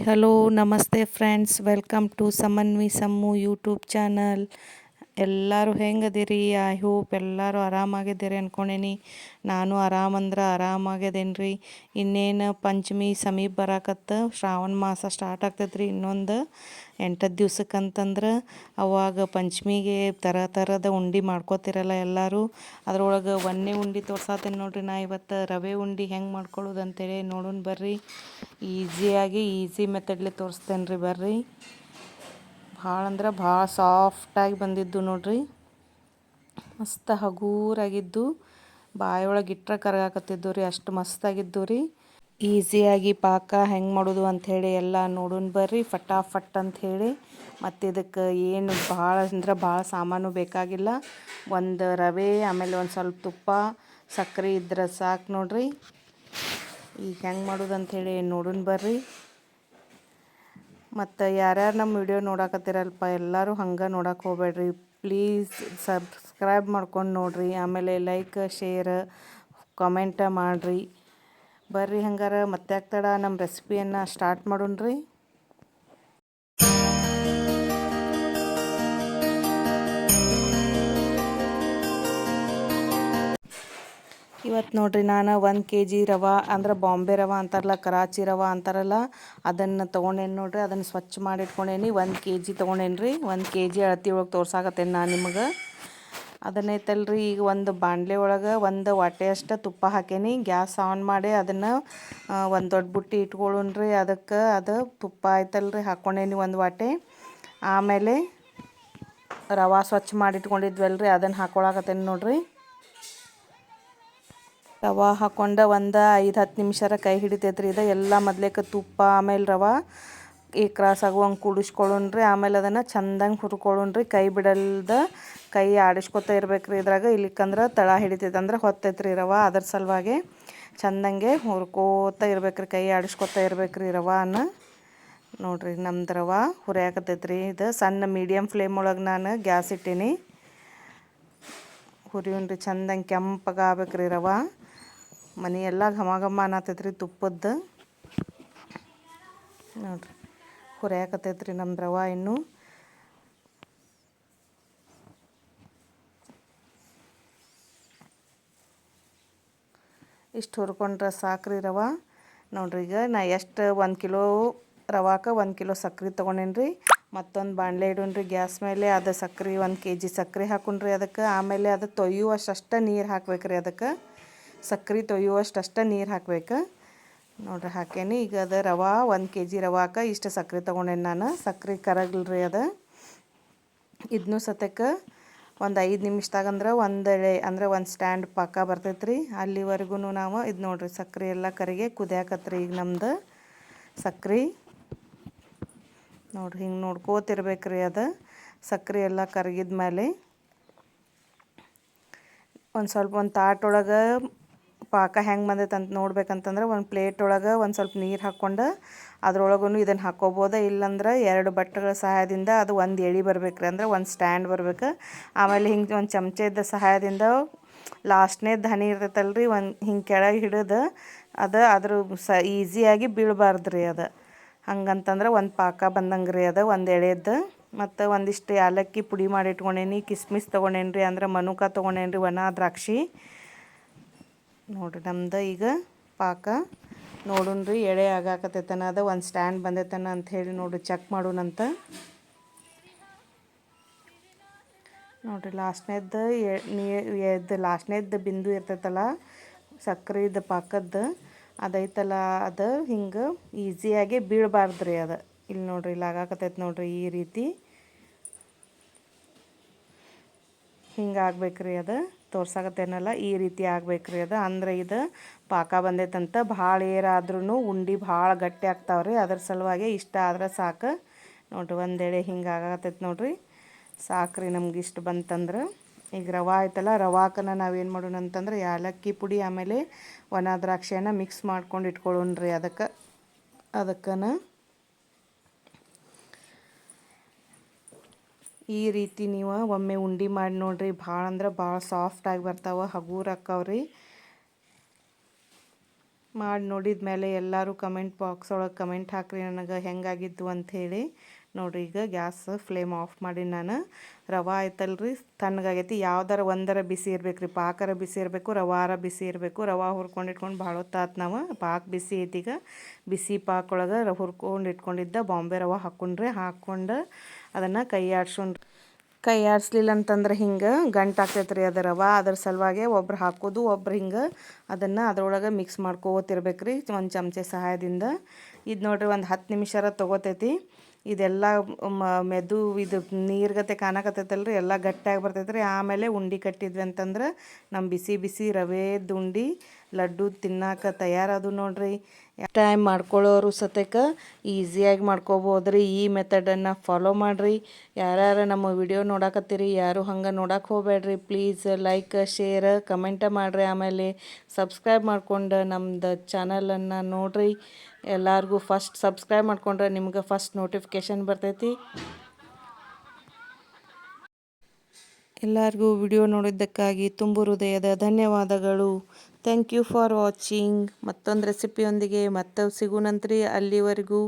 Hello ನಮಸ್ತೆ friends, welcome to Samanvi Sammu YouTube channel. ಎಲ್ಲರೂ ಹೆಂಗದಿರಿ? ಐ ಹೋಪ್ ಎಲ್ಲರೂ ಆರಾಮಾಗಿದ್ದೀರಿ ಅಂದ್ಕೊಂಡೇನಿ. ನಾನು ಆರಾಮಾಗಿದ್ದೇನೆ ರೀ. ಇನ್ನೇನು ಪಂಚಮಿ ಸಮೀಪ ಬರಾಕತ್ತ, ಶ್ರಾವಣ ಮಾಸ ಸ್ಟಾರ್ಟ್ ಆಗ್ತೈತೆ ರೀ ಇನ್ನೊಂದು 8 ದಿವ್ಸಕ್ಕೆ ಅಂತಂದ್ರೆ. ಅವಾಗ ಪಂಚಮಿಗೆ ಥರದ ಉಂಡೆ ಮಾಡ್ಕೋತಿರಲ್ಲ ಎಲ್ಲರೂ. ಅದ್ರೊಳಗೆ ಒಂದೇ ಉಂಡೆ ತೋರ್ಸಾತೀನಿ ನೋಡ್ರಿ. ನಾ ಇವತ್ತು ರವೆ ಉಂಡೆ ಹೆಂಗೆ ಮಾಡ್ಕೊಳ್ಳೋದು ಅಂತೇಳಿ ನೋಡೋಣ ಬರ್ರಿ. ಈಸಿ ಮೆಥಡ್ಲಿ ತೋರಿಸ್ತೇನೆ ರೀ ಬರ್ರಿ. ಭಾಳ ಅಂದ್ರೆ ಭಾಳ ಸಾಫ್ಟಾಗಿ ಬಂದಿದ್ದು ನೋಡ್ರಿ, ಮಸ್ತ್ ಹಗೂರಾಗಿದ್ದು, ಬಾಯೊಳಗೆ ಇಟ್ಟರೆ ಕರಗಾಕತ್ತಿದ್ದು ರೀ, ಅಷ್ಟು ಮಸ್ತಾಗಿದ್ದು ರೀ. ಈಸಿಯಾಗಿ ಪಾಕ ಹೆಂಗೆ ಮಾಡೋದು ಅಂಥೇಳಿ ಎಲ್ಲ ನೋಡೋಣ ಬರ್ರಿ ಫಟಾಫಟ್ ಅಂಥೇಳಿ. ಮತ್ತು ಇದಕ್ಕೆ ಏನು ಭಾಳ ಸಾಮಾನು ಬೇಕಾಗಿಲ್ಲ. ಒಂದು ರವೆ, ಆಮೇಲೆ ಒಂದು ಸ್ವಲ್ಪ ತುಪ್ಪ, ಸಕ್ಕರೆ ಇದ್ರೆ ಸಾಕು ನೋಡ್ರಿ. ಈಗ ಹೆಂಗೆ ಮಾಡೋದು ಅಂಥೇಳಿ ನೋಡೋಣ ಬರ್ರಿ. ಮತ್ತು ಯಾರ್ಯಾರು ನಮ್ಮ ವಿಡಿಯೋ ನೋಡಕತ್ತೀರಲ್ಪ ಎಲ್ಲರೂ ಹಂಗೆ ನೋಡಕ್ಕೆ ಹೋಗ್ಬೇಡ್ರಿ. ಪ್ಲೀಸ್ ಸಬ್ಸ್ಕ್ರೈಬ್ ಮಾಡ್ಕೊಂಡು ನೋಡಿರಿ, ಆಮೇಲೆ ಲೈಕ್ ಶೇರ್ ಕಾಮೆಂಟ ಮಾಡಿರಿ ಬರ್ರಿ. ಹಂಗಾರೆ ಮತ್ತೆ ಆಗ್ತಡ ನಮ್ಮ ರೆಸಿಪಿಯನ್ನು ಸ್ಟಾರ್ಟ್ ಮಾಡೋಣ ರೀ. ಇವತ್ತು ನೋಡ್ರಿ, ನಾನು 1 kg ರವೆ, ಅಂದ್ರೆ ಬಾಂಬೆ ರವೆ ಅಂತಾರಲ್ಲ, ಕರಾಚಿ ರವೆ ಅಂತಾರಲ್ಲ, ಅದನ್ನು ತೊಗೊಂಡೇನಿ ನೋಡ್ರಿ. ಅದನ್ನು ಸ್ವಚ್ಛ ಮಾಡಿ ಇಟ್ಕೊಂಡೇನಿ. 1 kg ತೊಗೊಂಡೇನಿ ರೀ. 1 kg ಅಳತಿ ಒಳಗೆ ತೋರ್ಸಾಕತ್ತೇನೆ ನಾನು ನಿಮಗೆ. ಅದನ್ನೈತಲ್ರಿ, ಈಗ ಒಂದು ಬಾಣಲೆ ಒಳಗೆ ಒಂದು ವಾಟೆಯಷ್ಟು ತುಪ್ಪ ಹಾಕೇನಿ. ಗ್ಯಾಸ್ ಆನ್ ಮಾಡಿ ಅದನ್ನು ಒಂದು ದೊಡ್ಡ ಬುಟ್ಟಿ ಇಟ್ಕೊಳ್ಳೋಣ್ರಿ. ಅದಕ್ಕೆ ಅದು ತುಪ್ಪ ಆಯ್ತಲ್ರಿ, ಹಾಕ್ಕೊಂಡೇನಿ ಒಂದು ವಾಟೆ. ಆಮೇಲೆ ರವೆ ಸ್ವಚ್ಛ ಮಾಡಿ ಇಟ್ಕೊಂಡಿದ್ವಲ್ರಿ, ಅದನ್ನು ಹಾಕ್ಕೊಳಕತ್ತೇನಿ ನೋಡ್ರಿ. ರವೆ ಹಾಕ್ಕೊಂಡು ಒಂದು 5-10 ನಿಮಿಷರ ಕೈ ಹಿಡಿತೈತ್ರಿ ಇದು ಎಲ್ಲ. ಮೊದ್ಲೇಕ ತುಪ್ಪ, ಆಮೇಲೆ ರವೆ ಈ ಕ್ರಾಸ್ ಆಗುವಂಗೆ ಕೂಡಿಸ್ಕೊಳ್ಳೋಣ್ರಿ. ಆಮೇಲೆ ಅದನ್ನು ಚೆಂದಂಗೆ ಹುರ್ಕೊಳ್ಳೋಣ್ರಿ. ಕೈ ಬಿಡಲ್ದ ಕೈ ಆಡಿಸ್ಕೊತಾ ಇರ್ಬೇಕ್ರಿ ಇದ್ರಾಗ. ಇಲ್ಲಿಕ್ಕಂದ್ರೆ ತಳ ಹಿಡಿತೈತೆ, ಅಂದ್ರೆ ಹೊತ್ತೈತ್ರಿ ರವೆ. ಅದ್ರ ಸಲುವಾಗಿ ಚೆಂದಂಗೆ ಹುರ್ಕೋತಾ ಇರ್ಬೇಕ್ರಿ, ಕೈ ಆಡಿಸ್ಕೊತಾ ಇರ್ಬೇಕ್ರಿ ರವಾನ. ನೋಡ್ರಿ ನಮ್ದು ರವೆ ಹುರಿಯಾಕತ್ತೈತ್ರಿ. ಇದು ಸಣ್ಣ ಮೀಡಿಯಮ್ ಫ್ಲೇಮ್ ಒಳಗೆ ನಾನು ಗ್ಯಾಸ್ ಇಟ್ಟೀನಿ. ಹುರಿಯೋಣ್ರಿ, ಚೆಂದಂಗೆ ಕೆಂಪಗಾಗ್ಬೇಕ್ರಿ ರವೆ. ಮನೆಯೆಲ್ಲ ಘಮ ಘಮ ಅನ್ನತೈತ್ರಿ ತುಪ್ಪದ್ದು. ನೋಡ್ರಿ ಹುರಿಯಾಕತ್ತೈತ್ರಿ ನಮ್ದು ರವೆ. ಇನ್ನು ಇಷ್ಟು ಹುರ್ಕೊಂಡ್ರೆ ಸಾಕ್ರಿ ರವೆ. ನೋಡ್ರಿ, ಈಗ ನಾ ಎಷ್ಟು 1 ಕಿಲೋ ರವಾಕ್ಕೆ 1 ಕಿಲೋ ಸಕ್ರೆ ತೊಗೊಂಡೇನಿ ರೀ. ಮತ್ತೊಂದು ಬಾಣಲೆ ಇಡೋಣ್ರಿ ಗ್ಯಾಸ್ ಮೇಲೆ. ಅದು ಸಕ್ರೆ 1 kg ಸಕ್ರೆ ಹಾಕೊಂಡ್ರಿ ಅದಕ್ಕೆ. ಆಮೇಲೆ ಅದು ತೊಯ್ಯುವಷ್ಟು ನೀರು ಹಾಕ್ಬೇಕ್ರಿ ಅದಕ್ಕೆ. ಸಕ್ರೆ ತೊಯ್ಯುವಷ್ಟು ನೀರು ಹಾಕ್ಬೇಕು ನೋಡ್ರಿ. ಹಾಕೇನಿ. ಈಗ ಅದು ರವೆ 1 kg ರವಾಕ್ಕೆ ಇಷ್ಟು ಸಕ್ರೆ ತೊಗೊಂಡೇನಿ ನಾನು. ಸಕ್ರೆ ಕರಗಲ್ರಿ ಅದು. ಇದನ್ನೂ ಸತಕ್ಕೆ ಒಂದು 5 ನಿಮಿಷದಾಗಂದ್ರೆ ಒಂದು ಎಳೆ, ಅಂದರೆ ಒಂದು ಸ್ಟ್ಯಾಂಡ್ ಪಾಕ ಬರ್ತೈತ್ರಿ. ಅಲ್ಲಿವರೆಗೂ ನಾವು ಇದು ನೋಡ್ರಿ, ಸಕ್ರೆ ಎಲ್ಲ ಕರಿಗೆ ಕುದಿಯಾಕತ್ರಿ ಈಗ ನಮ್ದು ಸಕ್ರೆ. ನೋಡ್ರಿ ಹಿಂಗೆ ನೋಡ್ಕೋತಿರ್ಬೇಕ್ರಿ ಅದು. ಸಕ್ರೆ ಎಲ್ಲ ಕರಗಿದ ಮೇಲೆ ಒಂದು ತಾಟೊಳಗೆ ಪಾಕ ಹೆಂಗೆ ಬಂದೈತೆ ಅಂತ ನೋಡ್ಬೇಕಂತಂದ್ರೆ, ಒಂದು ಪ್ಲೇಟ್ ಒಳಗೆ ಒಂದು ಸ್ವಲ್ಪ ನೀರು ಹಾಕ್ಕೊಂಡು ಅದ್ರೊಳಗೂ ಇದನ್ನು ಹಾಕ್ಕೋಬೋದು. ಇಲ್ಲಾಂದ್ರೆ 2 ಬಟ್ಟೆಗಳ ಸಹಾಯದಿಂದ ಅದು ಒಂದು ಎಳೆ ಬರ್ಬೇಕ್ರಿ, ಅಂದ್ರೆ ಒಂದು ಸ್ಟ್ಯಾಂಡ್ ಬರ್ಬೇಕು. ಆಮೇಲೆ ಹಿಂಗೆ ಒಂದು ಚಮಚದ ಸಹಾಯದಿಂದ ಲಾಸ್ಟ್ನೇದು ಹನಿ ಇರ್ತೈತಲ್ರಿ, ಒಂದು ಹಿಂಗೆ ಕೆಳಗೆ ಹಿಡಿದು ಅದ್ರ ಈಸಿಯಾಗಿ ಬೀಳಬಾರ್ದ್ರಿ ಅದು. ಹಂಗಂತಂದ್ರೆ ಒಂದು ಪಾಕ ಬಂದಂಗೆ ರೀ ಅದು, ಒಂದು ಎಳೆದು. ಮತ್ತು ಒಂದಿಷ್ಟು ಏಲಕ್ಕಿ ಪುಡಿ ಮಾಡಿ ಇಟ್ಕೊಂಡೇನಿ. ಕಿಸ್ಮಿಸ್ ತೊಗೊಂಡೇನಿ ರೀ, ಅಂದ್ರೆ ಮನುಕ ತೊಗೊಂಡೇನಿ ರೀ, ಒಣ ದ್ರಾಕ್ಷಿ. ನೋಡಿರಿ ನಮ್ದು ಈಗ ಪಾಕ ನೋಡೋಣ್ರಿ, ಎಳೆ ಆಗಾಕತ್ತೈತನ ಅದು, ಒಂದು ಸ್ಟ್ಯಾಂಡ್ ಬಂದೈತನ ಅಂಥೇಳಿ ನೋಡಿರಿ ಚೆಕ್ ಮಾಡೋಣಂತ. ನೋಡಿರಿ ಲಾಸ್ಟ್ನೇದ್ದು ಬಿಂದು ಇರ್ತೈತಲ್ಲ ಸಕ್ರೆದು ಪಾಕದ್ದು, ಅದೈತಲ್ಲ ಅದು ಹಿಂಗೆ ಈಸಿಯಾಗಿ ಬೀಳಬಾರ್ದ್ರಿ ಅದು. ಇಲ್ಲಿ ನೋಡಿರಿ, ಇಲ್ಲಿ ಆಗಾಕತ್ತೈತೆ ನೋಡಿರಿ, ಈ ರೀತಿ ಹಿಂಗೆ ಆಗ್ಬೇಕ್ರಿ ಅದು. ತೋರ್ಸಾಕತ್ತೇನಲ್ಲ ಈ ರೀತಿ ಆಗ್ಬೇಕ್ರಿ ಅದು. ಅಂದ್ರೆ ಇದು ಪಾಕ ಬಂದೈತಂತ. ಭಾಳ ಏರಾದ್ರೂ ಉಂಡೆ ಭಾಳ ಗಟ್ಟಿ ಆಗ್ತಾವ್ರಿ. ಅದ್ರ ಸಲುವಾಗಿ ಇಷ್ಟ ಆದ್ರೆ ಸಾಕು ನೋಡಿರಿ. ಒಂದೆಡೆ ಹಿಂಗೆ ಆಗಾಕತ್ತೈತೆ ನೋಡಿರಿ, ಸಾಕ್ರಿ ನಮ್ಗೆ ಇಷ್ಟು ಬಂತಂದ್ರೆ. ಈಗ ರವೆ ಆಯ್ತಲ್ಲ, ರವಾಕನ ನಾವೇನು ಮಾಡೋಣ ಅಂತಂದ್ರೆ ಏಲಕ್ಕಿ ಪುಡಿ ಆಮೇಲೆ ಒಣ ದ್ರಾಕ್ಷಿಯನ್ನು ಮಿಕ್ಸ್ ಮಾಡ್ಕೊಂಡು ಇಟ್ಕೊಳ್ಳೋಣ್ರಿ ಅದಕ್ಕನ ಈ ರೀತಿ ನೀವು ಒಮ್ಮೆ ಉಂಡೆ ಮಾಡಿ ನೋಡಿರಿ. ಭಾಳ ಅಂದ್ರೆ ಭಾಳ ಸಾಫ್ಟಾಗಿ ಬರ್ತಾವೆ, ಹಗೂರು ಆಕ್ಕವ್ರಿ. ಮಾಡಿ ನೋಡಿದ ಮೇಲೆ ಎಲ್ಲರೂ ಕಮೆಂಟ್ ಬಾಕ್ಸ್ ಒಳಗೆ ಕಮೆಂಟ್ ಹಾಕ್ರಿ ನನಗೆ ಹೆಂಗಾಗಿದ್ದು ಅಂಥೇಳಿ. ನೋಡಿರಿ ಈಗ ಗ್ಯಾಸ್ ಫ್ಲೇಮ್ ಆಫ್ ಮಾಡಿ ನಾನು ರವೆ ಆಯ್ತಲ್ರಿ ತಣ್ಣಗಾಗೈತಿ. ಯಾವ್ದಾರ ಒಂದರ ಬಿಸಿ ಇರ್ಬೇಕು ರೀ, ಪಾಕರ ಬಿಸಿ ಇರಬೇಕು, ರವಾರ ಬಿಸಿ ಇರಬೇಕು. ರವೆ ಹುರ್ಕೊಂಡು ಇಟ್ಕೊಂಡು ಭಾಳ ಹೊತ್ತಾತು. ನಾವು ಪಾಕ ಬಿಸಿ ಐತಿ. ಈಗ ಬಿಸಿ ಪಾಕೊಳಗೆ ಹುರ್ಕೊಂಡು ಇಟ್ಕೊಂಡಿದ್ದ ಬಾಂಬೆ ರವೆ ಹಾಕ್ಕೊಂಡು ಅದನ್ನು ಕೈ ಆಡಿಸ್ಲಿಲ್ಲ ಅಂತಂದ್ರೆ ಹಿಂಗೆ ಗಂಟು ಆಗ್ತೈತೆ ರೀ ಅದು ರವೆ. ಅದ್ರ ಸಲುವಾಗಿ ಒಬ್ರು ಹಾಕೋದು, ಒಬ್ರು ಹಿಂಗೆ ಅದನ್ನು ಅದ್ರೊಳಗೆ ಮಿಕ್ಸ್ ಮಾಡ್ಕೋತಿರ್ಬೇಕು ರೀ ಒಂದು ಚಮಚೆ ಸಹಾಯದಿಂದ. ಇದು ನೋಡಿರಿ ಒಂದು 10 ನಿಮಿಷರ ತೊಗೋತೈತಿ. ಇದೆಲ್ಲ ಮೆದು ಇದು ನೀರ್ಗತೆ ಕಾಣಕತ್ತೈತಲ್ರಿ, ಎಲ್ಲ ಗಟ್ಟಿಯಾಗಿ ಬರ್ತೈತೆ ರೀ. ಆಮೇಲೆ ಉಂಡೆ ಕಟ್ಟಿದ್ವಿ ಅಂತಂದ್ರೆ ನಮ್ಮ ಬಿಸಿ ಬಿಸಿ ರವೆದು ಉಂಡೆ ಲಡ್ಡು ತಿನ್ನಕ್ಕೆ ತಯಾರದು ನೋಡ್ರಿ. ಟೈಮ್ ಮಾಡ್ಕೊಳ್ಳೋರು ಸತೇಕ ಈಸಿಯಾಗಿ ಮಾಡ್ಕೋಬೋದು ರೀ. ಈ ಮೆಥಡನ್ನು ಫಾಲೋ ಮಾಡಿರಿ. ಯಾರ್ಯಾರು ನಮ್ಮ ವಿಡಿಯೋ ನೋಡಕತ್ತೀರಿ ಯಾರು ಹಂಗೆ ನೋಡಕ್ಕೆ ಹೋಗಬೇಡ್ರಿ. ಪ್ಲೀಸ್ ಲೈಕ್ ಶೇರ್ ಕಮೆಂಟ ಮಾಡಿರಿ. ಆಮೇಲೆ ಸಬ್ಸ್ಕ್ರೈಬ್ ಮಾಡ್ಕೊಂಡು ನಮ್ದು ಚಾನಲನ್ನು ನೋಡಿರಿ. ಎಲ್ಲರಿಗೂ ಫಸ್ಟ್ ಸಬ್ಸ್ಕ್ರೈಬ್ ಮಾಡ್ಕೊಂಡ್ರೆ ನಿಮ್ಗೆ ಫಸ್ಟ್ ನೋಟಿಫಿಕೇಷನ್ ಬರ್ತೈತಿ. ಎಲ್ಲರಿಗೂ ವಿಡಿಯೋ ನೋಡಿದ್ದಕ್ಕಾಗಿ ತುಂಬು ಹೃದಯದ ಧನ್ಯವಾದಗಳು. Thank you for watching. ಮತ್ತೊಂದು ರೆಸಿಪಿಯೊಂದಿಗೆ ಮತ್ತೆ ಸಿಗುನಂತ್ರಿ. ಅಲ್ಲಿವರೆಗೂ